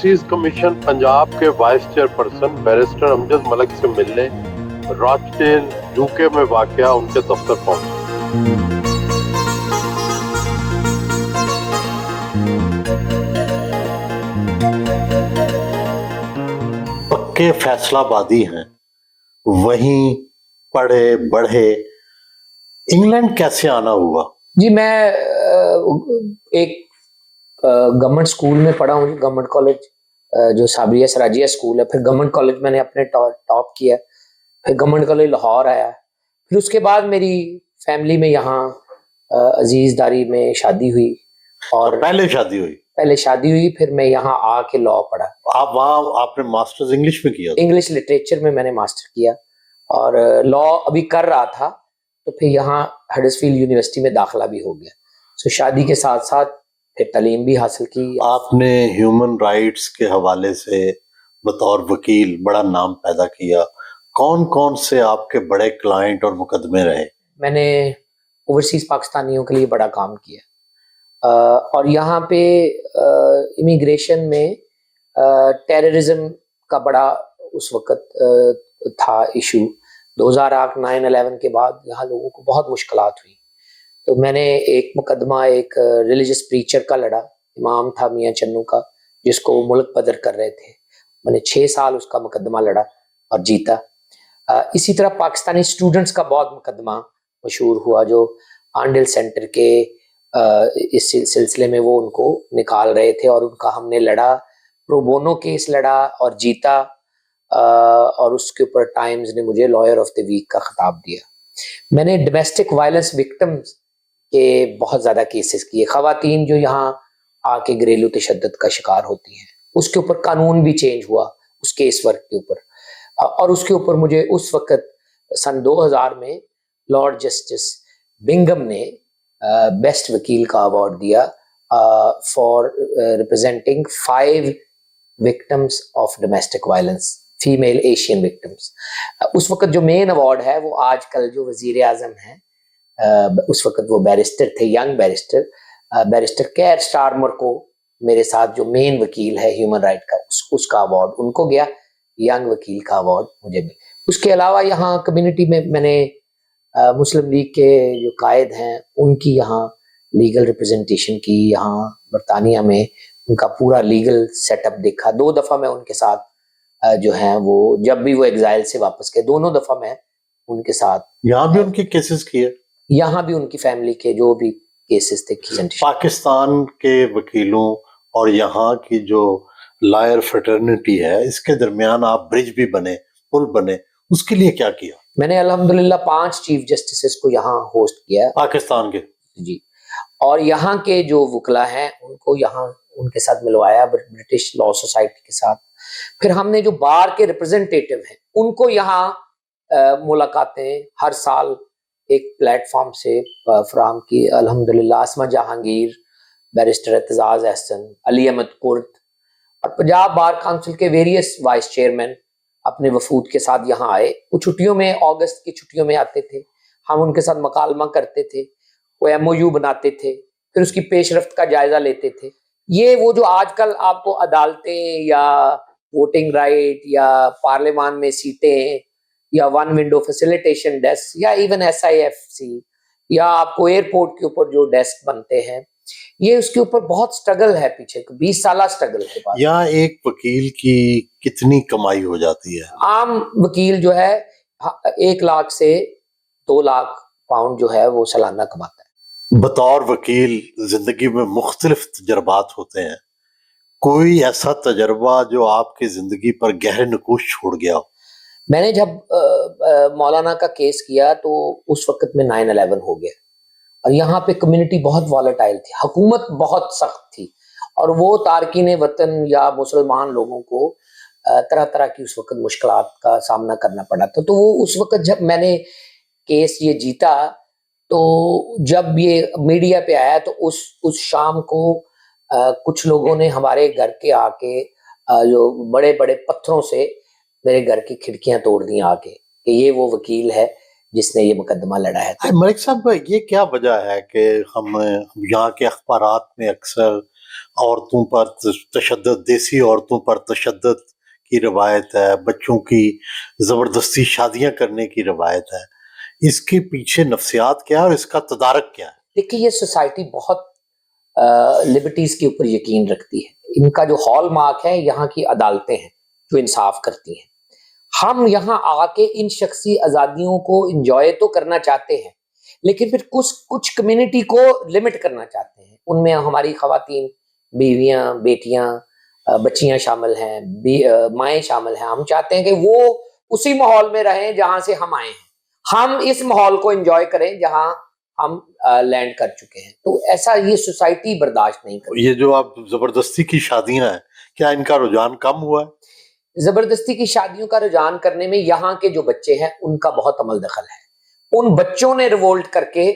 Overseas commission Punjab के vice chairperson barrister Amjad Malik से मिलने रॉचडेल यूके में वाक़या उनके दफ्तर पहुंचे। पक्के फैसलाबादी हैं, वहीं पढ़े बढ़े, इंग्लैंड कैसे आना हुआ? जी, मैं एक गवर्नमेंट स्कूल में पढ़ा हूँ, गवर्नमेंट कॉलेज जो साबरिया सराजिया स्कूल है। फिर गवर्नमेंट कॉलेज मैंने अपने टॉप किया। फिर गवर्नमेंट कॉलेज लाहौर आया। फिर उसके बाद मेरी फैमिली में यहाँ अजीजदारी में शादी हुई। और पहले शादी हुई, फिर मैं यहाँ आके लॉ पढ़ा। आप वहाँ आपने मास्टर्स इंग्लिश में किया? इंग्लिश लिटरेचर में मैंने मास्टर किया और लॉ अभी कर रहा था, तो फिर यहाँ हडर्सफील्ड यूनिवर्सिटी में दाखिला भी हो गया। सो शादी के साथ साथ फिर तालीम भी हासिल की। आपने ह्यूमन राइट्स के हवाले से बतौर वकील बड़ा नाम पैदा किया। कौन कौन से आपके बड़े क्लाइंट और मुकदमे रहे? मैंने ओवरसीज पाकिस्तानियों के लिए बड़ा काम किया और यहाँ पे इमिग्रेशन में टेररिज्म का बड़ा उस वक़्त था इशू। 2008 9/11 के बाद यहाँ लोगों को बहुत मुश्किलात हुई, तो मैंने एक मुकदमा एक रिलीजियस प्रीचर का लड़ा, इमाम था मियाँ चन्नू का, जिसको वो मुल्क बदर कर रहे थे। मैंने 6 साल उसका मुकदमा लड़ा और जीता। इसी तरह पाकिस्तानी स्टूडेंट्स का बहुत मुकदमा मशहूर हुआ, जो आंडिल सेंटर के इस सिलसिले में वो उनको निकाल रहे थे और उनका हमने लड़ा, प्रो बोनो केस लड़ा और जीता। और उसके ऊपर टाइम्स ने मुझे लॉयर ऑफ द वीक का खिताब दिया। मैंने डोमेस्टिक वायलेंस विक्टिम्स के बहुत ज़्यादा केसेस किए। ख़वातीन जो यहाँ आके घरेलू तशद्दुद का शिकार होती हैं, उसके ऊपर कानून भी चेंज हुआ उस केस वर्क के ऊपर। और उसके ऊपर मुझे उस वक़्त सन 2000 में लॉर्ड जस्टिस बिंगम ने बेस्ट वकील का अवार्ड दिया for representing 5 victims of domestic violence, female Asian victims. उस वक़्त जो मेन अवार्ड है वो आजकल जो वज़ीर आज़म हैं, उस वक़्त वो बैरिस्टर थे, यंग बैरिस्टर केयर स्टारमर को, मेरे साथ जो मेन वकील है ह्यूमन राइट का, उसका अवार्ड उनको गया, यंग वकील का अवार्ड मुझे मिला। उसके अलावा यहाँ कम्युनिटी में मैंने मुस्लिम लीग के जो कायद हैं उनकी यहाँ लीगल रिप्रेजेंटेशन की। यहाँ बरतानिया में उनका पूरा लीगल सेटअप देखा। 2 दफ़ा मैं उनके साथ जो हैं वो, जब भी वो एग्जाइल से वापस गए, दोनों दफ़ा मैं उनके साथ। यहाँ भी उनके केसेस किए? यहाँ भी उनकी फैमिली के जो भी केसेस थे। पाकिस्तान के वकीलों और यहाँ की जो लॉयर फ्रेटर्निटी है, इसके दरमियान आप ब्रिज भी बने, पुल बने, उसके लिए क्या किया? मैंने अल्हम्दुलिल्लाह 5 चीफ जस्टिस को यहाँ होस्ट किया, पाकिस्तान के जी। और यहाँ के जो वकला हैं उनको यहाँ उनके साथ मिलवाया, ब्रिटिश लॉ सोसाइटी के साथ। फिर हमने जो बार के रिप्रेजेंटेटिव हैं उनको यहाँ मुलाकातें हर साल एक प्लेटफॉर्म से फराहम की। अल्हम्दुलिल्लाह आसमा जहांगीर, बैरिस्टर एतजाज अहसन, अली अहमद कुर्द और पंजाब बार काउंसिल के वेरियस वाइस चेयरमैन अपने वफूद के साथ यहाँ आए। वो छुट्टियों में, अगस्त की छुट्टियों में आते थे, हम उनके साथ मकालमा करते थे, वो MOU बनाते थे, फिर उसकी पेशरफ्त का जायजा लेते थे। ये वो जो आजकल आपको अदालतें या वोटिंग राइट या पार्लियामान में सीटें या 1 विंडो फैसिलिटेशन डेस्क या इवन SIFC या आपको एयरपोर्ट के ऊपर जो डेस्क बनते हैं, ये उसके ऊपर बहुत स्ट्रगल है, पीछे 20 साल स्ट्रगल के बाद। यहाँ एक वकील की कितनी कमाई हो जाती है? आम वकील जो है 1 लाख से 2 लाख पाउंड जो है वो सालाना कमाता है। बतौर वकील जिंदगी में मुख्तलिफ तजर्बात होते हैं, कोई ऐसा तजर्बा जो आपकी जिंदगी पर गहरे नकूश छोड़ गया हो? मैंने जब मौलाना का केस किया तो उस वक्त में 9/11 हो गया और यहाँ पे कम्युनिटी बहुत वॉलेटाइल थी, हुकूमत बहुत सख्त थी और वो तारकीन वतन या मुसलमान लोगों को तरह तरह की उस वक्त मुश्किलात का सामना करना पड़ा था। तो वो उस वक्त जब मैंने केस ये जीता, तो जब ये मीडिया पे आया तो उस शाम को कुछ लोगों ने हमारे घर के आके जो बड़े बड़े पत्थरों से मेरे घर की खिड़कियां तोड़ दी आके कि ये वो वकील है जिसने ये मुकदमा लड़ाया था। मलिक साहब, ये क्या वजह है कि हम यहाँ के अखबारात में अक्सर औरतों पर तशद्दुद, देसी औरतों पर तशद्दुद की रवायत है, बच्चों की ज़बरदस्ती शादियाँ करने की रवायत है। इसके पीछे नफ्सियात क्या है और इसका तदारक क्या है? देखिए, ये सोसाइटी बहुत लिबर्टीज के ऊपर यकीन रखती है। इनका जो हॉलमार्क है यहाँ की अदालतें हैं जो इंसाफ करती हैं। हम यहाँ आके इन शख्सी आज़ादियों को इंजॉय तो करना चाहते हैं, लेकिन फिर कुछ कुछ कम्युनिटी को लिमिट करना चाहते हैं। उनमें हमारी खवातीन, बीवियाँ, बेटियाँ, बच्चियाँ शामिल हैं, माएँ शामिल हैं। हम चाहते हैं कि वो उसी माहौल में रहें जहाँ से हम आए हैं। हम इस माहौल को एंजॉय करें जहाँ हम लैंड कर चुके हैं। तो ऐसा ये सोसाइटी बर्दाश्त नहीं करती। ये जो आप ज़बरदस्ती की शादियाँ हैं, क्या इनका रुझान कम हुआ है? जबरदस्ती की शादियों का रुझान करने में यहाँ के जो बच्चे हैं उनका बहुत अमल दखल है। उन बच्चों ने रिवोल्ट करके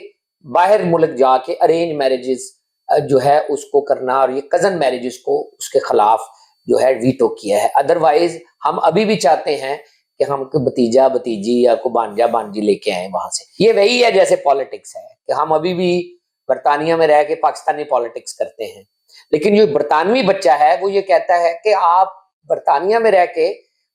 बाहर मुल्क जाके अरेंज मैरिजेस जो है उसको करना और ये कजन मैरिजेस को उसके खिलाफ जो है वीटो किया है। अदरवाइज हम अभी भी चाहते हैं कि हम कोई भतीजा भतीजी या को भांजा भांजी लेके आए वहां से। ये वही है जैसे पॉलिटिक्स है कि हम अभी भी बरतानिया में रह के पाकिस्तानी पॉलिटिक्स करते हैं, लेकिन जो बरतानवी बच्चा है वो ये कहता है कि आप बरतानिया में रह के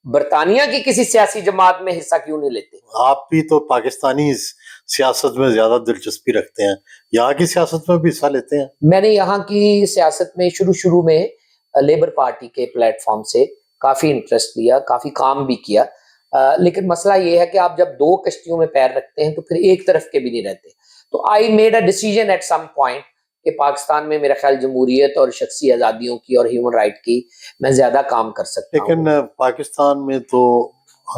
बरतानिया की किसी सियासी जमात में हिस्सा क्यों नहीं लेते? आप भी तो पाकिस्तानी सियासत में ज्यादा दिलचस्पी रखते हैं, यहाँ की सियासत में भी हिस्सा लेते हैं। मैंने यहाँ की सियासत में शुरू में लेबर पार्टी के प्लेटफॉर्म से काफी इंटरेस्ट लिया, काफी काम भी किया, लेकिन मसला ये है कि आप जब दो कश्तियों में पैर रखते हैं तो फिर एक तरफ के भी नहीं रहते। तो I made a decision at some point कि पाकिस्तान में मेरा ख्याल जमहूरियत और शख्सी आज़ादियों की और ह्यूमन राइट की मैं ज्यादा काम कर सकता हूँ। लेकिन पाकिस्तान में तो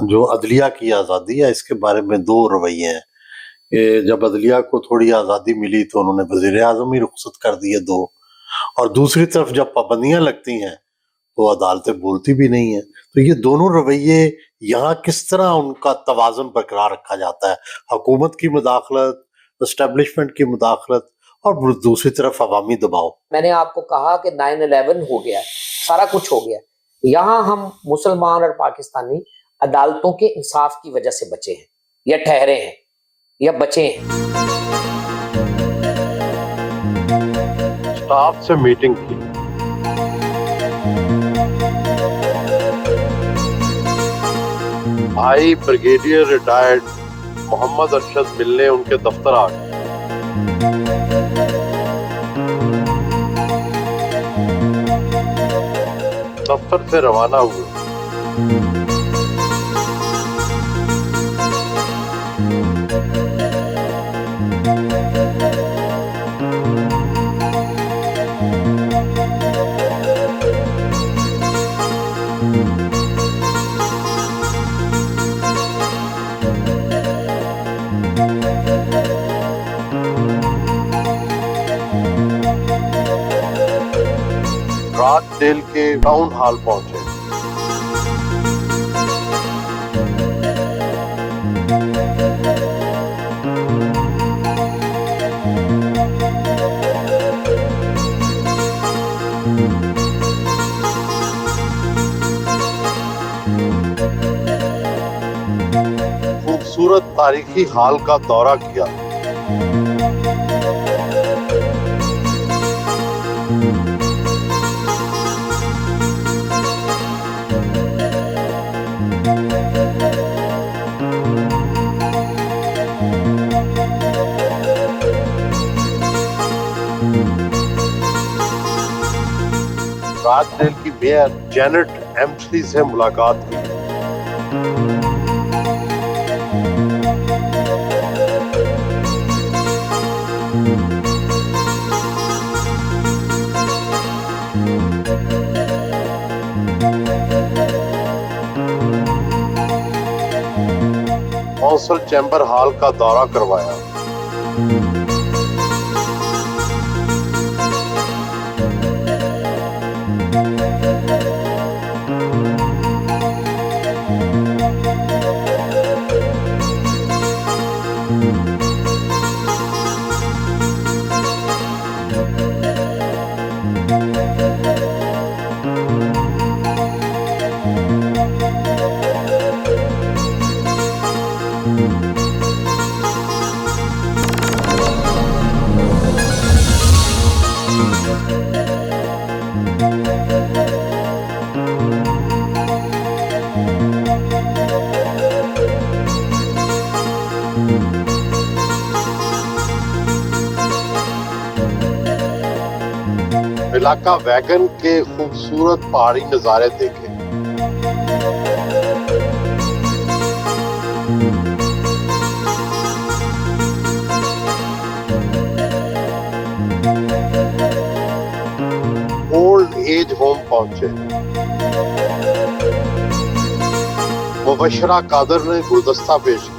जो अदलिया की आज़ादी है इसके बारे में दो रवैये हैं कि जब अदलिया को थोड़ी आज़ादी मिली तो उन्होंने वज़ीर आज़म ही रुखसत कर दिए दो, और दूसरी तरफ जब पाबंदियां लगती हैं तो अदालतें बोलती भी नहीं है। तो ये दोनों रवैये यहाँ किस तरह उनका तवाज़ुन बरकरार रखा जाता है? हुकूमत की मुदाखलत, एस्टेब्लिशमेंट की मुदाखलत और दूसरी तरफ अवामी दबाव। मैंने आपको कहा कि 9/11 हो गया, सारा कुछ हो गया। यहाँ हम मुसलमान और पाकिस्तानी अदालतों के इंसाफ की वजह से बचे हैं या ठहरे हैं या बचे हैं। स्टाफ से मीटिंग की, भाई ब्रिगेडियर रिटायर्ड मोहम्मद अरशद मिलने उनके दफ्तर आ गए। दफ्तर से रवाना हुए। रात जेल के टाउन हॉल पहुंचे। खूबसूरत तारीखी हाल का दौरा किया। रात जेल की मेयर जेनेट एम्सली से मुलाकात की। कौंसल चैम्बर हॉल का दौरा करवाया। इलाका वैगन के खूबसूरत पहाड़ी नजारे देखे। ओल्ड एज होम पहुंचे। मुबशरा कादर ने गुलदस्ता पेश किया।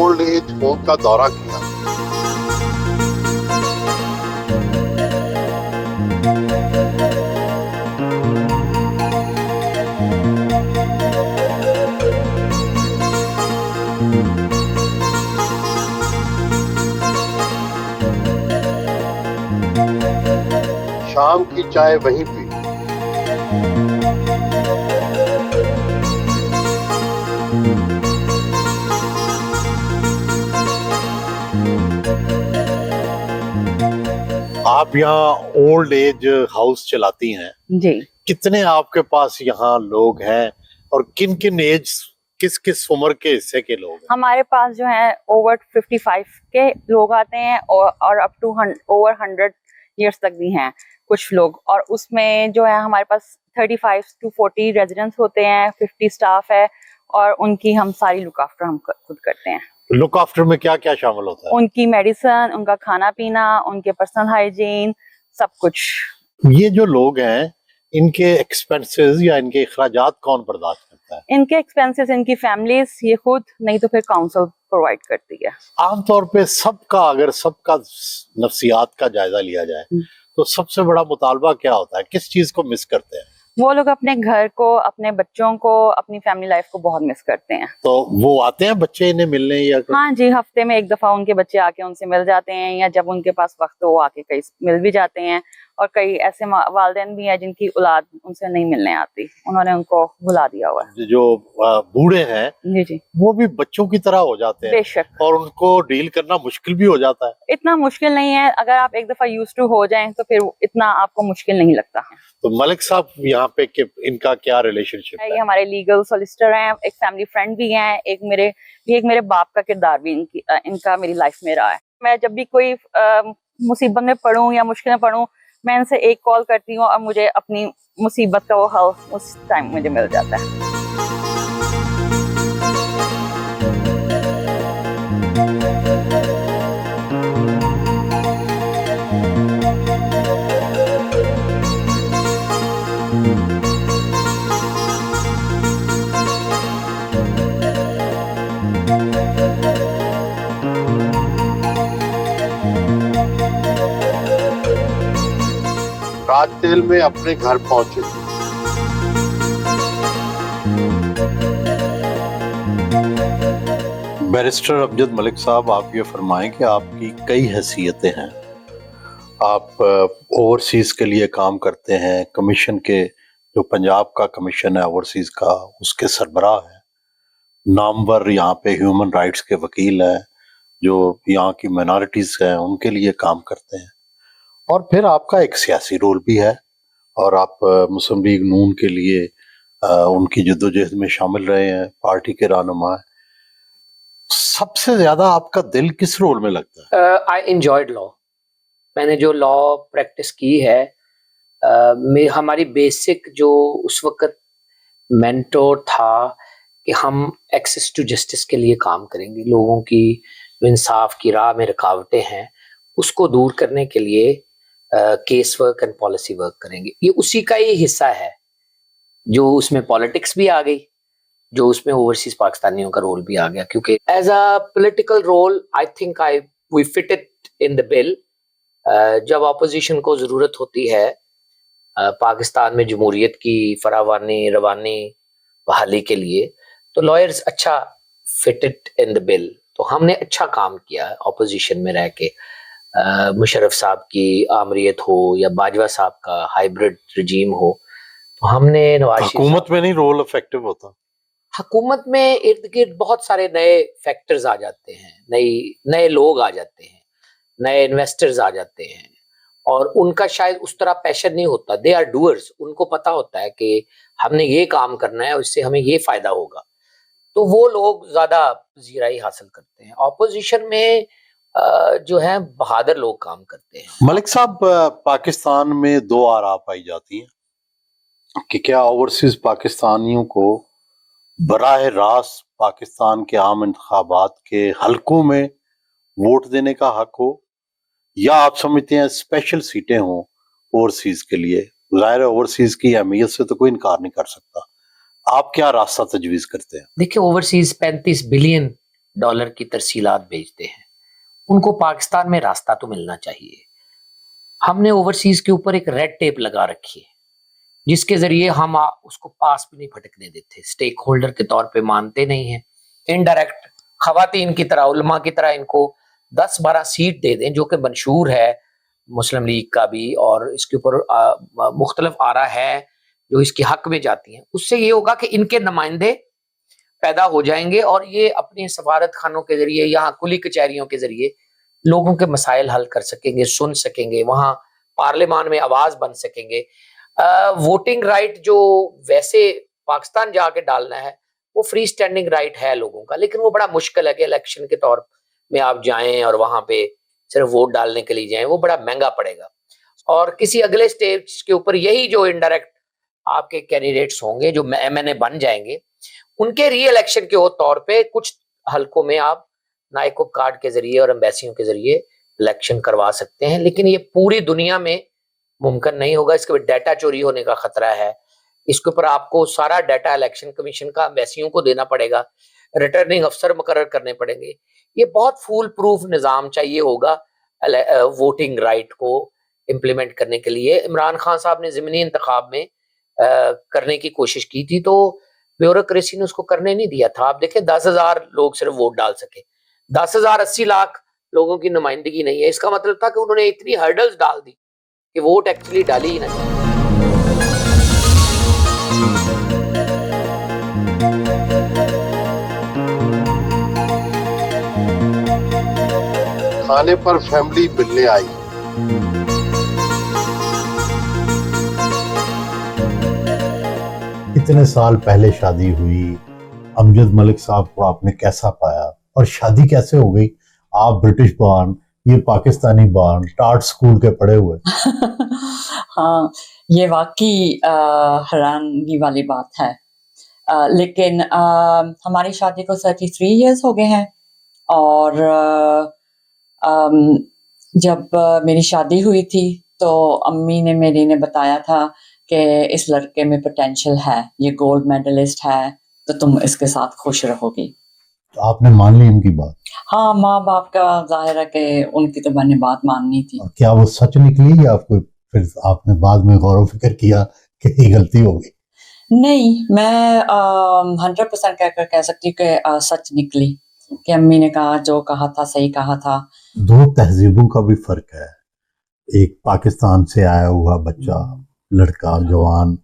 ओल्ड एज होम का दौरा किया। शाम की चाय वहीं पी। आप यहाँ ओल्ड एज हाउस चलाती हैं, जी। कितने आपके पास यहाँ लोग हैं और किन किन एज, किस किस उम्र के हिस्से के लोग हैं? हमारे पास जो है ओवर 55 के लोग आते हैं और अप टू ओवर 100 इयर्स तक भी हैं कुछ लोग, और उसमें जो है हमारे पास 35 to 40 रेजिडेंट्स होते हैं, 50 स्टाफ है, और उनकी हम सारी लुक आफ्टर हम खुद करते हैं। लुक आफ्टर में क्या क्या शामिल होता है? उनकी मेडिसिन, उनका खाना पीना, उनके पर्सनल हाइजीन, सब कुछ। ये जो लोग हैं, इनके एक्सपेंसेस या इनके अखराजात कौन बर्दाश्त करता है? इनके एक्सपेंसेस इनकी फैमिलीज, ये खुद, नहीं तो फिर काउंसिल प्रोवाइड करती है। आमतौर पे सबका, अगर सबका नफ्सियात का जायजा लिया जाए तो सबसे बड़ा मुतालबा क्या होता है? किस चीज को मिस करते हैं? वो लोग अपने घर को, अपने बच्चों को, अपनी फैमिली लाइफ को बहुत मिस करते हैं। तो वो आते हैं बच्चे इन्हें मिलने या हाँ जी, हफ्ते में एक दफा उनके बच्चे आके उनसे मिल जाते हैं, या जब उनके पास वक्त हो वो आके कई मिल भी जाते हैं। और कई ऐसे वालिदैन भी हैं जिनकी औलाद उनसे नहीं मिलने आती, उन्होंने उनको भुला दिया हुआ है। जो बूढ़े हैं जी जी, वो भी बच्चों की तरह हो जाते हैं बेशक। और उनको डील करना मुश्किल भी हो जाता है। इतना मुश्किल नहीं है, अगर आप एक दफा यूज टू हो जाएं तो फिर इतना आपको मुश्किल नहीं लगता। तो मलिक साहब यहाँ पे इनका क्या रिलेशनशिप ये है? हमारे लीगल सोलिसिटर हैं, एक फैमिली फ्रेंड भी हैं, एक मेरे बाप का किरदार भी इनका मेरी लाइफ में रहा है। मैं जब भी कोई मुसीबत में पढ़ूं या मुश्किल में पढ़ूं, मैं इनसे एक कॉल करती हूँ और मुझे अपनी मुसीबत का वो हल उस टाइम मुझे मिल जाता है। राजटेल में अपने घर पहुंचे। बैरिस्टर अमजद मलिक साहब, आप ये फरमाएं कि आपकी कई हैसियतें हैं। आप ओवरसीज के लिए काम करते हैं, कमीशन के, जो पंजाब का कमीशन है ओवरसीज का, उसके सरबराह हैं। नामवर यहाँ पे ह्यूमन राइट्स के वकील हैं, जो यहाँ की माइनॉरिटीज हैं उनके लिए काम करते हैं। और फिर आपका एक सियासी रोल भी है और आप मुस्लिम लीग नून के लिए उनकी जद्दोजहद में शामिल रहे हैं, पार्टी के रहनुमा हैं। सबसे ज्यादा आपका दिल किस रोल में लगता है? I enjoyed law. मैंने जो लॉ प्रैक्टिस की है, हमारी बेसिक जो उस वक्त मेंटोर था कि हम एक्सेस टू जस्टिस के लिए काम करेंगे, लोगों की जो इंसाफ की राह में रुकावटें हैं उसको दूर करने के लिए case work and policy work करेंगे। ये उसी का ही हिस्सा है, जो उसमें पॉलिटिक्स भी आ गई, जो उसमें ओवरसीज पाकिस्तानियों का रोल भी आ गया, क्योंकि as a political role I think we fit it in the bill. जब अपोजिशन को जरूरत होती है पाकिस्तान में जमहूरियत की फरावानी रवानी बहाली के लिए, तो लॉयर्स अच्छा fit it in the bill. तो हमने अच्छा काम किया अपोजिशन में रह के। मुशर्रफ साहब की आमरीत हो या बाजवा साहब का हाइब्रिड रजीम हो, तो हमने नवाज हुकूमत में नहीं रोल इफेक्टिव होता? हुकूमत में इर्द गिर्द बहुत सारे नए फैक्टर्स आ जाते हैं, नए लोग आ जाते हैं, नए इन्वेस्टर्स आ जाते हैं, और उनका शायद उस तरह पैशन नहीं होता, दे आर डूअर्स, उनको पता होता है कि हमने ये काम करना है और इससे हमें ये फायदा होगा, तो वो लोग ज्यादा जीराई हासिल करते हैं। ऑपोजिशन में जो है बहादुर लोग काम करते हैं। मलिक साहब, पाकिस्तान में दो आरा पाई जाती हैं कि क्या ओवरसीज पाकिस्तानियों को बराह रास्त पाकिस्तान के आम इंतखाबात के हलकों में वोट देने का हक हो, या आप समझते हैं स्पेशल सीटें हों ओवरसीज के लिए। जाहिर है ओवरसीज की अहमियत से तो कोई इनकार नहीं कर सकता, आप क्या रास्ता तजवीज करते हैं? देखिए, ओवरसीज $35 बिलियन की तरसीलात भेजते हैं, उनको पाकिस्तान में रास्ता तो मिलना चाहिए। हमने ओवरसीज के ऊपर एक रेड टेप लगा रखी है जिसके जरिए हम उसको पास भी नहीं फटकने देते, स्टेक होल्डर के तौर पे मानते नहीं हैं। इनडायरेक्ट खवातीन की तरह, उलमा की तरह इनको 10-12 सीट दे दें, जो कि मंशूर है मुस्लिम लीग का भी, और इसके ऊपर मुख्तलिफ आरा है जो इसके हक में जाती हैं। उससे ये होगा कि इनके नुमाइंदे पैदा हो जाएंगे और ये अपने सफारत खानों के जरिए, यहाँ कुली कचहरियों के जरिए लोगों के मसाइल हल कर सकेंगे, सुन सकेंगे, वहाँ पार्लियामान में आवाज बन सकेंगे। वोटिंग राइट जो वैसे पाकिस्तान जाके डालना है वो फ्री स्टैंडिंग राइट है लोगों का, लेकिन वो बड़ा मुश्किल है कि इलेक्शन के तौर में आप जाएं और वहां पे सिर्फ वोट डालने के लिए जाएं, वो बड़ा महंगा पड़ेगा। और किसी अगले स्टेज के ऊपर यही जो इनडायरेक्ट आपके कैंडिडेट्स होंगे जो MNA बन जाएंगे, उनके री इलेक्शन के तौर पे कुछ हलकों में आप नायकोब कार्ड के जरिए और एम्बेसियों के जरिए इलेक्शन करवा सकते हैं, लेकिन ये पूरी दुनिया में मुमकिन नहीं होगा। इसके ऊपर डाटा चोरी होने का खतरा है, इसके ऊपर आपको सारा डाटा इलेक्शन कमीशन का एम्बेसियों को देना पड़ेगा, रिटर्निंग अफसर मुकर्रर करने पड़ेंगे। ये बहुत फूल प्रूफ निज़ाम चाहिए होगा वोटिंग राइट को इम्प्लीमेंट करने के लिए। इमरान खान साहब ने ज़मीनी इंतखाब में करने की कोशिश की थी तो ब्यूरोक्रेसी ने उसको करने नहीं दिया था। आप देखें 10,000 लोग सिर्फ वोट डाल सके, 10,000 80 लाख लोगों की नुमाइंदगी नहीं है। इसका मतलब था कि उन्होंने इतनी हर्डल्स डाल दी कि वोट एक्चुअली डाली ही नहीं। खाने पर फैमिली मिलने आई। इतने साल पहले शादी हुई, अमजद मलिक साहब को आपने कैसा पाया और शादी कैसे हो गई? आप ब्रिटिश बॉर्न, ये पाकिस्तानी बॉर्न, टार्ट स्कूल के पढ़े हुए। हाँ, ये वाकई हैरानी वाली बात है, लेकिन हमारी शादी को 33 इयर्स हो गए हैं और जब मेरी शादी हुई थी तो अम्मी ने मेरी ने बताया था कि इस लड़के में पोटेंशियल है, ये गोल्ड मेडलिस्ट है, तो तुम इसके साथ खुश रहोगी। तो आपने मान ली उनकी बात? हाँ, माँ बाप का जाहिर है कि उनकी तो मैंने बात माननी थी। और क्या वो सच निकली या आपको फिर आपने बाद में गौर फिक्र किया कि ये गलती हो गई? नहीं, मैं 100% कह सकती हूँ कि सच निकली कि अम्मी ने कहा जो कहा था सही कहा था। दो तहजीबों का भी फर्क है, एक पाकिस्तान से आया हुआ बच्चा, लड़का जवान,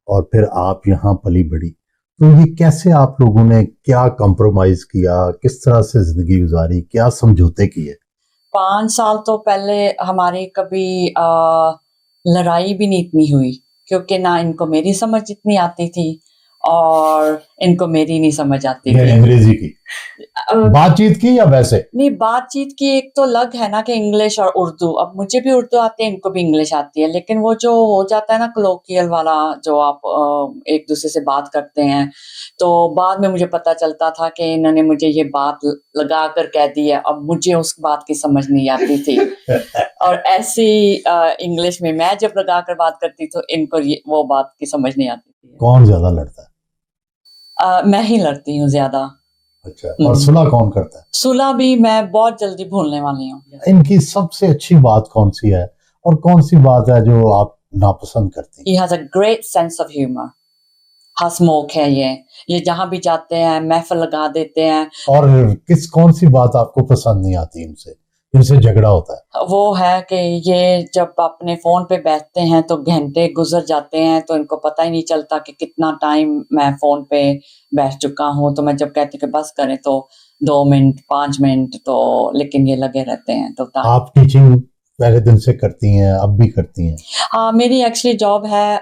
और फिर आप यहाँ पली बड़ी, तो ये कैसे आप लोगों ने क्या कॉम्प्रोमाइज किया, किस तरह से जिंदगी गुजारी, क्या समझौते किए? 5 साल तो पहले हमारी कभी लड़ाई भी नहीं इतनी हुई, क्योंकि ना इनको मेरी समझ इतनी आती थी और इनको मेरी नहीं समझ आती थी। अंग्रेजी की बातचीत की या वैसे? नहीं, बातचीत की एक तो अलग है ना कि इंग्लिश और उर्दू, अब मुझे भी उर्दू आती है, इनको भी इंग्लिश आती है, लेकिन वो जो हो जाता है ना कलोकियल वाला, जो आप एक दूसरे से बात करते हैं, तो बाद में मुझे पता चलता था कि इन्होंने मुझे ये बात लगा कर कह दी है, अब मुझे उस बात की समझ नहीं आती थी। और ऐसी इंग्लिश में मैं जब लगा कर बात करती तो इनको वो बात की समझ नहीं आती थी। कौन ज्यादा लड़ता है? मैं ही लड़ती हूँ ज्यादा। अच्छा, और सुलह कौन करता है? सुलह भी मैं बहुत जल्दी भूलने वाली हूँ। इनकी सबसे अच्छी बात कौन सी है और कौन सी बात है जो आप नापसंद करती हैं? He has a great sense of humor. हंसमुख है ये जहां भी जाते हैं महफिल लगा देते हैं। और कौन सी बात आपको पसंद नहीं आती इनसे, इनसे झगड़ा होता है? वो है कि ये जब अपने फोन पे बैठते हैं तो घंटे गुजर जाते हैं, तो इनको पता ही नहीं चलता कि कितना टाइम मैं फोन पे बैठ चुका हूँ। तो मैं जब कहती हूँ कि बस करें तो 2 मिनट 5 मिनट, तो लेकिन ये लगे रहते हैं। तो आप टीचिंग पहले दिन से करती हैं, अब भी करती हैं? हाँ, मेरी एक्चुअली जॉब है,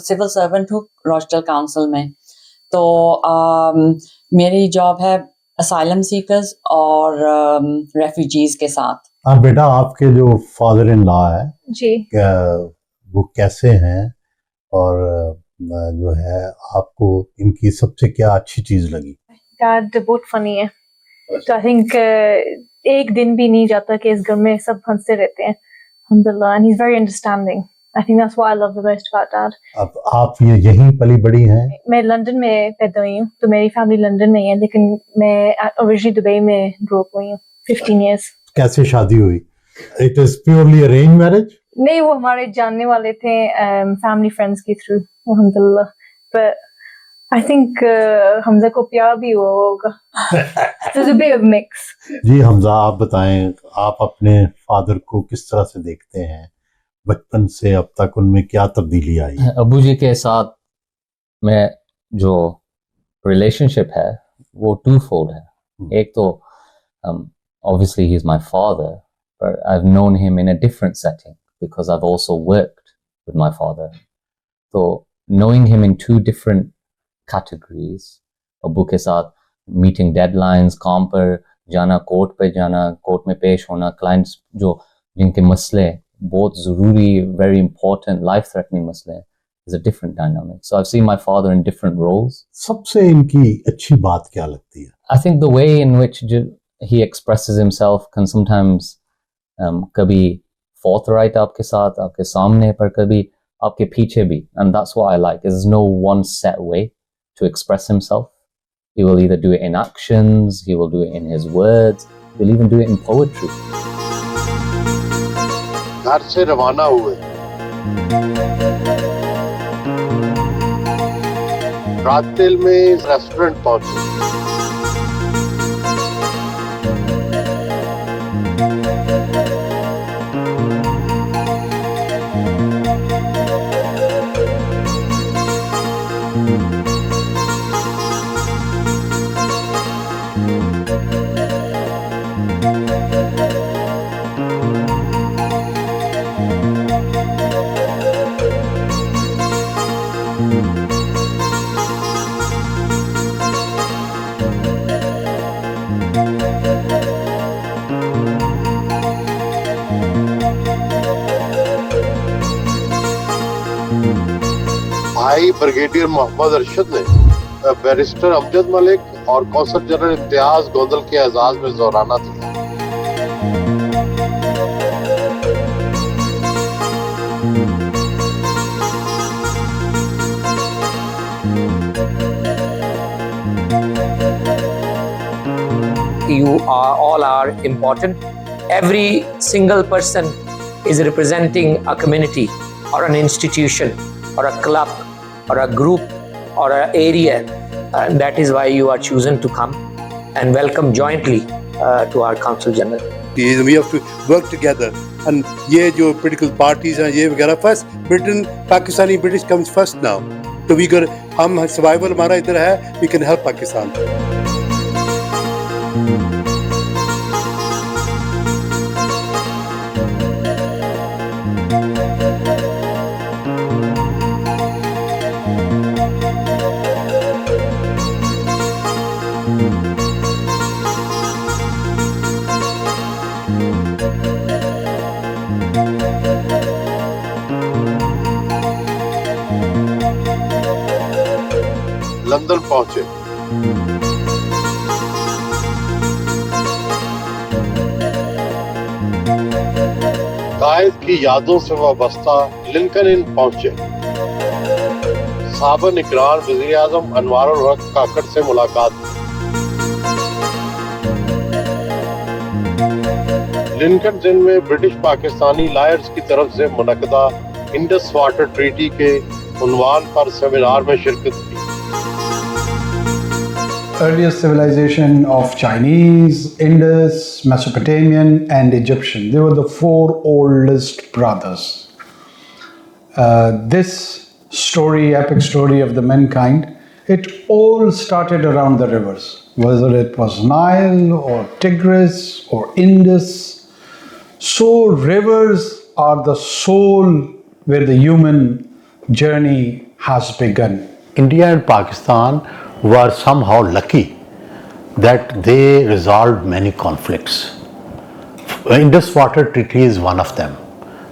सिविल सर्वेंट हूँ रॉचडेल काउंसिल में। तो मेरी जॉब है असाइलम सीकर्स और रेफ्यूजीज के साथ। हाँ बेटा, आपके जो फादर इन लॉ है जी वो कैसे हैं, और जो है आपको इनकी सबसे क्या अच्छी चीज लगी? डैड बहुत फनी है, तो आई थिंक एक दिन भी नहीं जाता कि इस घर में सब हंसते रहते हैं, अल्हम्दुलिल्लाह, and he is very understanding. I think that's what I love the best about dad. अब आप ये यहीं पली बड़ी हैं? मैं लंदन में पैदा हुई हूँ, तो मेरी फैमिली लंदन में ही है, लेकिन मैं ओरिजिनली दुबई में ग्रो अप हुई हूँ 15 इयर्स। कैसे शादी हुई? It is purely arrange marriage? नहीं, वो हमारे जानने वाले थे, फैमिली फ्रेंड्स के थ्रू, अल्हम्दुलिल्लाह। पर आई थिंक हमजा को प्यार भी हुआ होगा। So it's a bit of mix. जी हमजा, आप बताएं, आप अपने फादर को किस तरह से देखते हैं? बचपन से अब तक उनमें क्या तब्दीली आई है? अबू जी के साथ में जो रिलेशनशिप है वो टू फोल्ड है। एक तो obviously he's my father, but I've known him in a different setting because I've also worked with my father. So knowing him in two different categories, Abu के साथ मीटिंग डेडलाइंस, काम पर जाना, कोर्ट पे जाना, कोर्ट में पेश होना, क्लाइंट्स जो जिनके मसले बहुत ज़रूरी, very important, life threatening मसले हैं, is a different dynamic. So I've seen my father in different roles. सबसे इनकी अच्छी बात क्या लगती है? I think the way in which he expresses himself can sometimes कभी forthright आपके साथ, आपके सामने, पर कभी आपके पीछे भी, and that's what I like. There's no one set way to express himself. He will either do it in actions, he will do it in his words, he'll even do it in poetry. घर से रवाना हुए, रातेल में restaurant पहुंचे, भाई brigadier Mohammad Arshad ने barrister Amjad Malik और consul general Imtiaz Gondal के एजाज में जोराना दिया। You are all are important. Every single person is representing a community or an institution or a club or a group or an area, and that is why you are chosen to come and welcome jointly to our Council General. We have to work together, and ये जो political parties हैं ये वगैरह, first Britain, Pakistani British comes first now. तो we got हम survival हमारा इधर है, we can help Pakistan. London पहुंचे, कायद की यादों से वाबस्ता लिंकन इन पहुंचे, साबिक़ निगरान वज़ीर आज़म अनवारुल हक काकड़ से मुलाकात की। लिंकन जिन में ब्रिटिश पाकिस्तानी लायर्स की तरफ से मुनक़दा इंडस वाटर ट्रीटी के उन्वान पर सेमिनार में शिरकत की। Earliest civilization of Chinese, Indus, Mesopotamian, and Egyptian. They were the four oldest brothers. This story, epic story of the mankind, it all started around the rivers. Whether it was Nile or Tigris or Indus, So rivers are the soul where the human journey has begun. India and Pakistan were somehow lucky that they resolved many conflicts. Indus Water Treaty is one of them.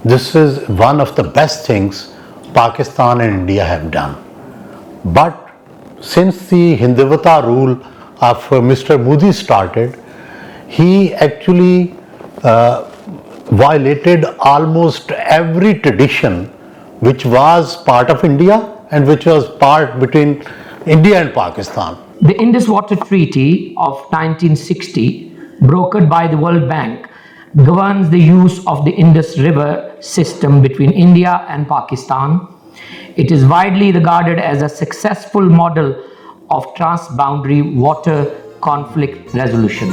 This is one of the best things Pakistan and India have done. But since the Hindutva rule of Mr. Modi started, he actually violated almost every tradition which was part of India and which was part between India and Pakistan. The Indus Water Treaty of 1960, brokered by the World Bank, governs the use of the Indus River system between India and Pakistan. It is widely regarded as a successful model of transboundary water conflict resolution.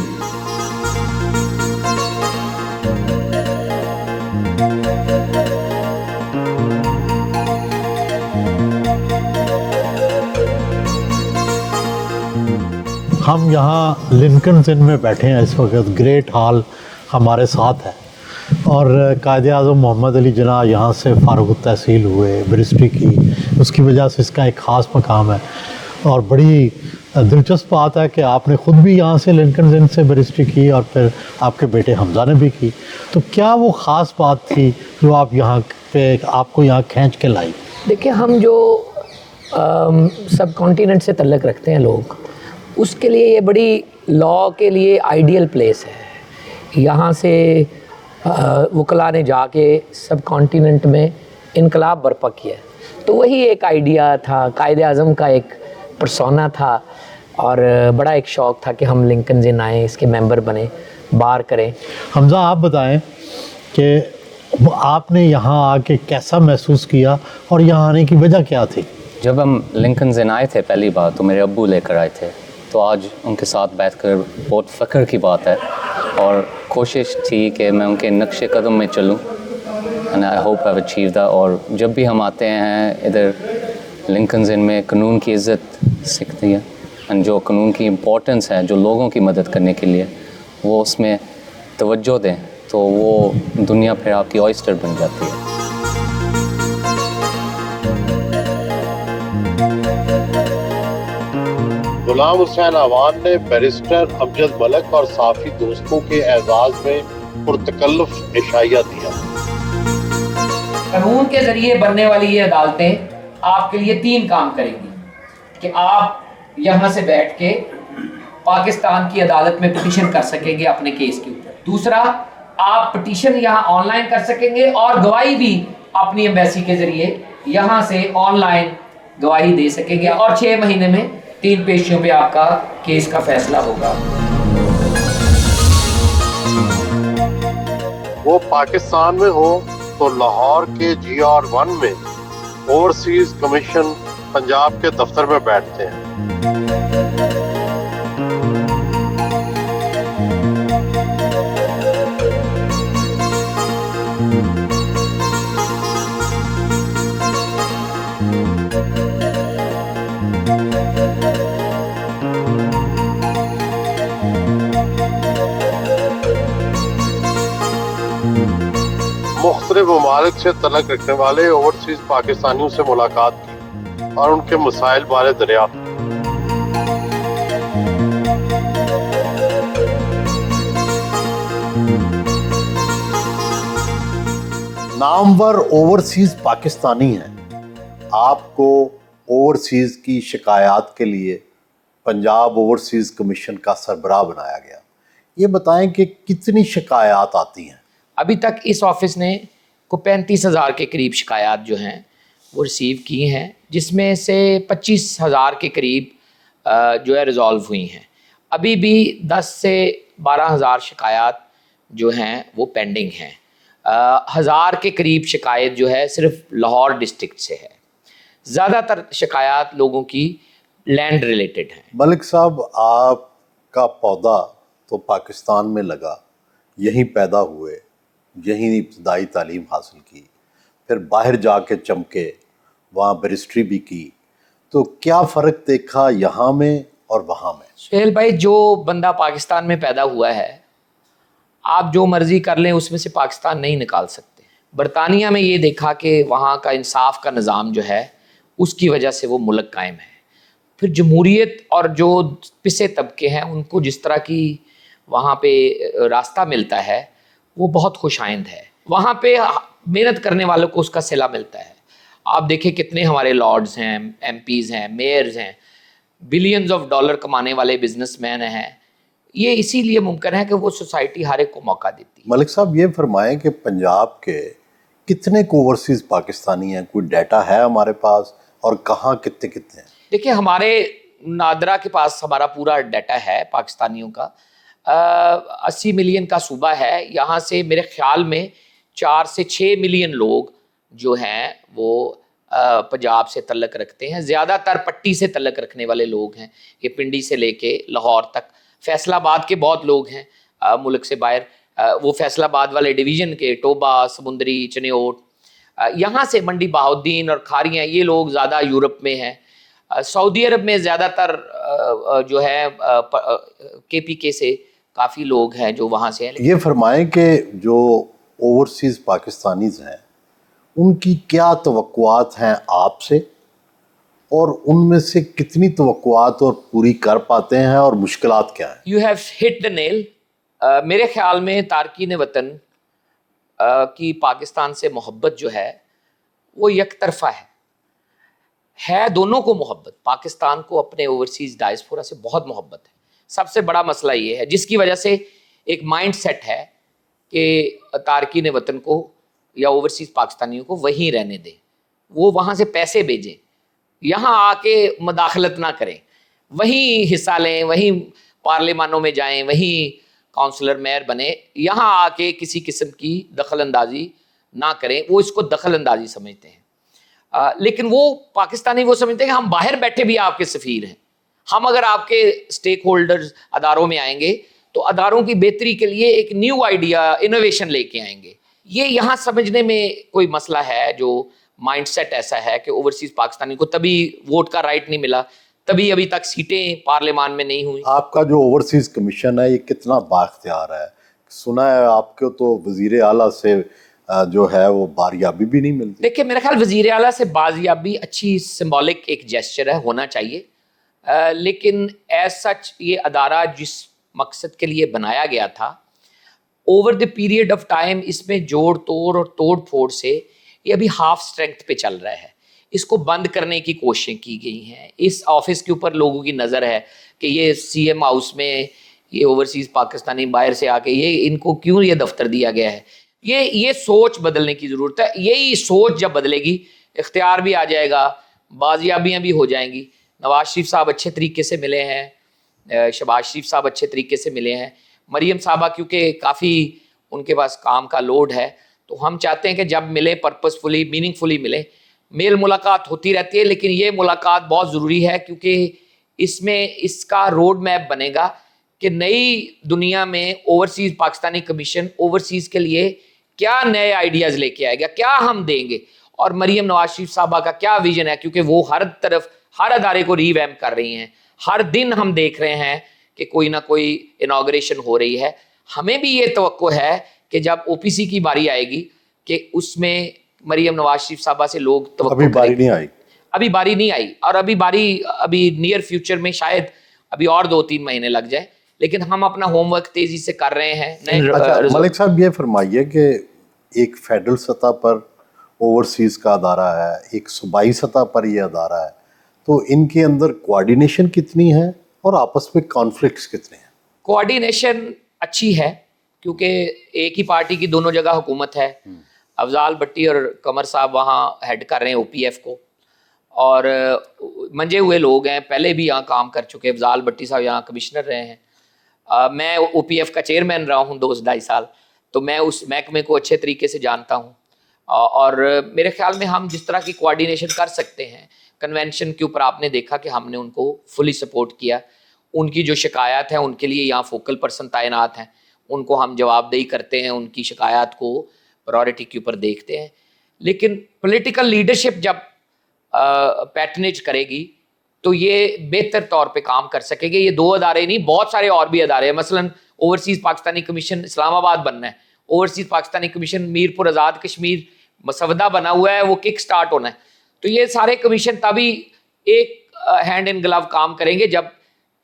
हम यहाँ Lincoln's इन में बैठे हैं इस वक्त। Great hall हमारे साथ है और कायदे आज़म मोहम्मद अली जिन्ना यहाँ से फ़ारुक़ तहसील हुए, बैरिस्ट्री की, उसकी वजह से इसका एक ख़ास मकाम है। और बड़ी दिलचस्प बात है कि आपने ख़ुद भी यहाँ से लिंकन्स इन से बैरिस्ट्री की और फिर आपके बेटे हमज़ा ने भी की। तो क्या वो ख़ास बात थी जो आप यहाँ पे आपको यहाँ खींच के लाई? देखिए, हम जो सब कॉन्टिनेंट से तल्लक़ रखते हैं लोग, उसके लिए ये बड़ी लॉ के लिए आइडियल प्लेस है। यहाँ से वकला ने जाके सब कॉन्टिनेंट में इनकलाब बर्पा किया। तो वही एक आइडिया था, कायदे आज़म का एक परसोना था और बड़ा एक शौक़ था कि हम लिंकन्स इन आएँ, इसके मेंबर बने, बार करें। हमज़ा, आप बताएं कि आपने यहाँ आके कैसा महसूस किया और यहाँ आने की वजह क्या थी? जब हम लिंकन्स इन आए थे पहली बार तो मेरे अब्बू लेकर आए थे, तो आज उनके साथ बैठकर बहुत फ़ख्र की बात है और कोशिश थी कि मैं उनके नक्शे कदम में चलूं and I hope I achieve that. और जब भी हम आते हैं इधर लिंकन्स इन में कानून की इज़्ज़त सीखती है एंड जो कानून की इम्पोर्टेंस है, जो लोगों की मदद करने के लिए, वो उसमें तवज्जो दें तो वो दुनिया फिर आपकी ऑयस्टर बन जाती है। गुलाम हुसैन अवान ने बैरिस्टर अमजद मलिक और साफी दोस्तों के एजाज में पुरतकल्लुफ इशाइया दिया। कानून के ज़रिए बनने वाली ये अदालतें आपके लिए 3 काम करेंगी कि आप यहाँ से बैठ के पाकिस्तान की अदालत में पिटीशन कर सकेंगे अपने केस के ऊपर। दूसरा, आप पिटीशन यहाँ ऑनलाइन कर सकेंगे और गवाही भी अपनी एम्बेसी के ज़रिए यहाँ से ऑनलाइन गवाही दे सकेंगे और 6 महीने में 3 पेशियों पे आपका केस का फैसला होगा। वो पाकिस्तान में हो तो लाहौर के GR1 में ओवरसीज कमीशन पंजाब के दफ्तर में बैठते हैं। मुख्तलिफ ममालिक से तलक रखने वाले ओवरसीज पाकिस्तानियों से मुलाकात की और उनके मसाइल बारे दरियाफ्त की। नामवर ओवरसीज पाकिस्तानी हैं। आपको ओवरसीज की शिकायत के लिए पंजाब ओवरसीज कमीशन का सरबराह बनाया गया। ये बताएं कि कितनी शिकायत आती हैं? अभी तक इस ऑफिस ने को 35,000 के करीब शिकायत जो हैं वो रिसीव की हैं, जिसमें से 25,000 के करीब जो है रिज़ॉल्व हुई हैं। अभी भी 10 से 12,000 शिकायत जो हैं वो पेंडिंग हैं। 1000 के करीब शिकायत जो है सिर्फ लाहौर डिस्ट्रिक्ट से है। ज़्यादातर शिकायत लोगों की लैंड रिलेटेड हैं। मलिक साहब, आपका पौधा तो पाकिस्तान में लगा, यहीं पैदा हुए, यहीं इब्तदाई तालीम हासिल की, फिर बाहर जाके चमके, वहाँ बैरिस्ट्री भी की, तो क्या फ़र्क देखा यहाँ में और वहाँ में? सुहेल भाई, जो बंदा पाकिस्तान में पैदा हुआ है, आप जो मर्जी कर लें उसमें से पाकिस्तान नहीं निकाल सकते। बरतानिया में ये देखा कि वहाँ का इंसाफ का निज़ाम जो है उसकी वजह से वो मुल्क कायम है। फिर जमहूरियत और जो पिसे तबके हैं उनको जिस तरह की वहाँ पे रास्ता मिलता है वो बहुत खुशाइंद है। वहाँ पे मेहनत करने वालों को उसका सिला मिलता है। आप देखें कितने हमारे लॉर्ड्स हैं, एमपीज़ हैं, मेयर्स हैं, बिलियंस ऑफ डॉलर कमाने वाले बिजनेसमैन हैं। ये इसीलिए मुमकिन है कि वो सोसाइटी हर एक को मौका देती है। मलिक साहब ये फरमाएं कि पंजाब के कितने को ओवरसीज पाकिस्तानी हैं, कोई डाटा है हमारे पास, और कहाँ कितने कितने हैं? देखिए हमारे नादरा के पास हमारा पूरा डाटा है पाकिस्तानियों का। 80 मिलियन का सूबा है, यहाँ से मेरे ख्याल में 4 से 6 मिलियन लोग जो हैं वो पंजाब से तल्लक रखते हैं। ज़्यादातर पट्टी से तल्लक रखने वाले लोग हैं, ये पिंडी से लेके लाहौर तक। फैसलाबाद के बहुत लोग हैं मुल्क से बाहर, वो फैसलाबाद वाले डिवीज़न के, टोबा, समुंदरी, चनियोट, यहाँ से मंडी बहाउद्दीन और खारियाँ, ये लोग ज़्यादा यूरोप में हैं। सऊदी अरब में ज़्यादातर जो है KPK से काफ़ी लोग हैं जो वहाँ से हैं। ये फरमाएं कि जो ओवरसीज पाकिस्तानीज हैं उनकी क्या तवक्कुआत हैं आपसे, और उनमें से कितनी तवक्कुआत और पूरी कर पाते हैं, और मुश्किलात क्या हैं? You have hit the nail. मेरे ख्याल में तारकीन वतन की पाकिस्तान से मोहब्बत जो है वो एक तरफा है दोनों को मोहब्बत। पाकिस्तान को अपने ओवरसीज डायस्पोरा से बहुत मोहब्बत है। सबसे बड़ा मसला ये है जिसकी वजह से एक माइंड सेट है कि तारकीन वतन को या ओवरसीज पाकिस्तानियों को वहीं रहने दें, वो वहाँ से पैसे भेजें, यहाँ आके मदाखलत ना करें, वहीं हिस्सा लें, वहीं पार्लिमानों में जाएं, वहीं काउंसलर मेयर बने, यहाँ आके किसी किस्म की दखल अंदाजी ना करें। वो इसको दखल अंदाजी समझते हैं। लेकिन वो पाकिस्तानी वो समझते हैं कि हम बाहर बैठे भी आपके सफ़ीर हैं। हम अगर आपके स्टेक होल्डर्स अदारों में आएंगे तो अदारों की बेहतरी के लिए एक न्यू आइडिया, इनोवेशन लेके आएंगे। ये यहाँ समझने में कोई मसला है, जो माइंडसेट ऐसा है कि ओवरसीज पाकिस्तानी को तभी वोट का राइट नहीं मिला, तभी अभी तक सीटें पार्लियामान में नहीं हुई। आपका जो ओवरसीज कमीशन है ये कितना बाख्तियार है? सुना है आपको तो वजीर आला से जो है वो बारियाबी भी नहीं मिलती। देखिए मेरा ख्याल वजीर आला से बाजियाबी अच्छी सिंबॉलिक एक जेस्चर है, होना चाहिए, लेकिन एज सच ये अदारा जिस मकसद के लिए बनाया गया था, over the period of time इसमें जोड़ तोड़ और तोड़ फोड़ से ये अभी हाफ स्ट्रेंथ पे चल रहा है। इसको बंद करने की कोशिशें की गई हैं। इस ऑफिस के ऊपर लोगों की नज़र है कि ये CM हाउस में ये ओवरसीज़ पाकिस्तानी बाहर से आके ये इनको क्यों ये दफ्तर दिया गया है। ये सोच बदलने की ज़रूरत है। यही सोच जब बदलेगी इख्तियार भी आ जाएगा, बाजियाबियाँ भी हो जाएंगी। नवाज शरीफ साहब अच्छे तरीके से मिले हैं, शहबाज शरीफ साहब अच्छे तरीके से मिले हैं, मरियम साहबा क्योंकि काफ़ी उनके पास काम का लोड है, तो हम चाहते हैं कि जब मिले पर्पसफुली, मीनिंगफुली मिले। मेल मुलाकात होती रहती है, लेकिन ये मुलाकात बहुत ज़रूरी है क्योंकि इसमें इसका रोड मैप बनेगा कि नई दुनिया में ओवरसीज़ पाकिस्तानी कमीशन ओवरसीज़ के लिए क्या नए आइडियाज़ लेके आएगा, क्या हम देंगे, और मरियम नवाज शरीफ साहबा का क्या विजन है, क्योंकि वो हर तरफ हर अदारे को रीवैम्प कर रही हैं। हर दिन हम देख रहे हैं कि कोई ना कोई इनॉग्रेशन हो रही है। हमें भी ये तवक्को है कि जब OPC की बारी आएगी कि उसमें मरियम नवाज शरीफ साहबा से लोग तवक्को अभी बारी नहीं आई, अभी बारी नहीं आई, और अभी नियर फ्यूचर में शायद अभी और 2-3 महीने लग जाए, लेकिन हम अपना होमवर्क तेजी से कर रहे हैं। अच्छा मलिक साहब ये फरमाइए कि एक फेडरल सतह पर ओवरसीज का अदारा है, एक सूबाई सतह पर ये अदारा है, तो इनके अंदर कोऑर्डिनेशन कितनी है और आपस में कॉन्फ्लिक्ट्स कितने हैं? कोऑर्डिनेशन अच्छी है क्योंकि एक ही पार्टी की दोनों जगह हुकूमत है। अफजाल भट्टी और कमर साहब वहाँ हेड कर रहे हैं OPF को, और मंजे हुए लोग हैं, पहले भी यहाँ काम कर चुके। अफजाल भट्टी साहब यहाँ कमिश्नर रहे हैं, मैं OPF का चेयरमैन रहा हूँ 2-2.5 साल, तो मैं उस महकमे को अच्छे तरीके से जानता हूँ। और मेरे ख्याल में हम जिस तरह की कोऑर्डिनेशन कर सकते हैं, कन्वेंशन के ऊपर आपने देखा कि हमने उनको फुली सपोर्ट किया। उनकी जो शिकायत है उनके लिए यहाँ फोकल पर्सन तैनात हैं, उनको हम जवाबदेही करते हैं, उनकी शिकायत को प्रायोरिटी के ऊपर देखते हैं। लेकिन पॉलिटिकल लीडरशिप जब पैटर्नेज करेगी तो ये बेहतर तौर पे काम कर सकेंगे। ये 2 अदारे नहीं, बहुत सारे और भी अदारे हैं। मसलन ओवरसीज पाकिस्तानी कमीशन इस्लामाबाद बनना है, ओवरसीज पाकिस्तानी कमीशन मीरपुर आज़ाद कश्मीर मसवदा बना हुआ है, वो किक स्टार्ट होना है। तो ये सारे कमीशन तभी एक हैंड इन ग्लव काम करेंगे जब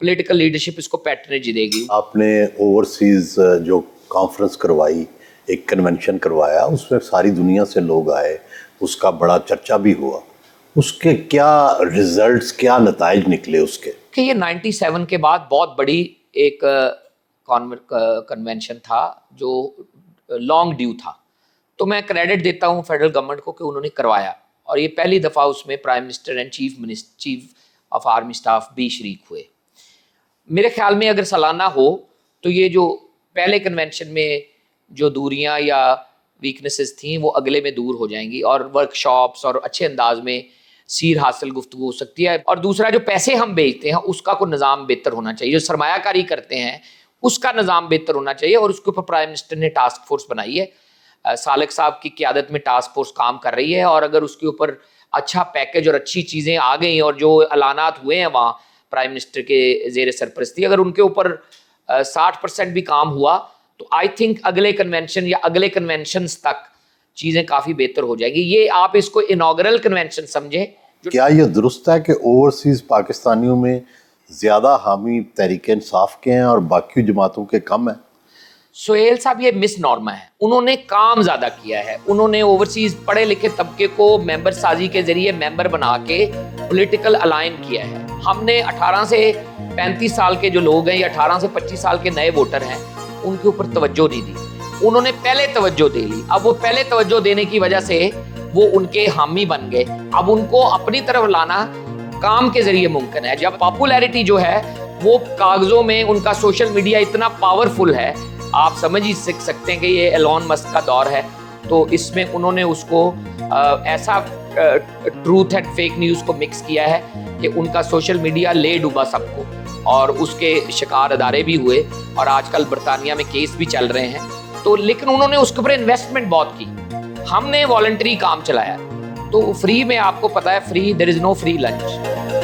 पॉलिटिकल लीडरशिप इसको पैटर्नेज देगी। आपने ओवरसीज जो कॉन्फ्रेंस करवाई, एक कन्वेंशन करवाया, उसमें सारी दुनिया से लोग आए, उसका बड़ा चर्चा भी हुआ, उसके क्या रिजल्ट्स, क्या नताइज निकले उसके? कि ये 97 के बाद बहुत बड़ी एक कन्वेंशन था जो लॉन्ग ड्यू था। तो मैं क्रेडिट देता हूँ फेडरल गवर्नमेंट को कि उन्होंने करवाया, और ये पहली दफ़ा उसमें prime minister and chief of army staff भी शरीक हुए। मेरे ख्याल में अगर सालाना हो तो ये जो पहले कन्वेंशन में जो दूरियां या वीकनेसेस थी वो अगले में दूर हो जाएंगी, और वर्कशॉप्स और अच्छे अंदाज में सीर हासिल गुफ्तगू हो सकती है। और दूसरा, जो पैसे हम भेजते हैं उसका कोई निज़ाम बेहतर होना चाहिए, जो सरमायाकारी करते हैं उसका निज़ाम बेहतर होना चाहिए, और उसके ऊपर प्राइम मिनिस्टर ने टास्क फोर्स बनाई है। सालिक साहब की क़यादत में टास्क फोर्स काम कर रही है, और अगर उसके ऊपर अच्छा पैकेज और अच्छी चीज़ें आ गई और जो ऐलानात हुए हैं वहाँ प्राइम मिनिस्टर के ज़ेर सरपरस्ती, अगर उनके ऊपर 60% भी काम हुआ तो आई थिंक अगले कन्वेंशन या अगले कन्वेंशंस तक चीज़ें काफ़ी बेहतर हो जाएगी। ये आप इसको इनॉग्रल कन्वेंशन समझें। क्या ये दुरुस्त है कि ओवरसीज पाकिस्तानियों में ज़्यादा हामी तहरीक इंसाफ के हैं और बाकी जमातों के कम हैं? सोहेल साहब, ये मिस नॉर्मा है। उन्होंने काम ज़्यादा किया है, उन्होंने ओवरसीज़ पढ़े लिखे तबके को मेंबर साजी के ज़रिए मेंबर बना के पॉलिटिकल अलाइन किया है। हमने 18 से 35 साल के जो लोग हैं या 18 से 25 साल के नए वोटर हैं उनके ऊपर तवज्जो नहीं दी, उन्होंने पहले तवज्जो दे ली। अब वो पहले तवज्जो देने की वजह से वो उनके हामी बन गए। अब उनको अपनी तरफ लाना काम के ज़रिए मुमकिन है। जब पॉपुलैरिटी जो है वो कागज़ों में, उनका सोशल मीडिया इतना पावरफुल है, आप समझ ही सकते हैं कि ये एलॉन मस्क का दौर है। तो इसमें उन्होंने उसको ऐसा ट्रूथ एंड फेक न्यूज़ को मिक्स किया है कि उनका सोशल मीडिया ले डूबा सबको, और उसके शिकार अदारे भी हुए, और आजकल बरतानिया में केस भी चल रहे हैं। तो लेकिन उन्होंने उसके ऊपर इन्वेस्टमेंट बहुत की। हमने वॉलंटरी काम चलाया, तो फ्री में, आपको पता है, free, there is no free lunch.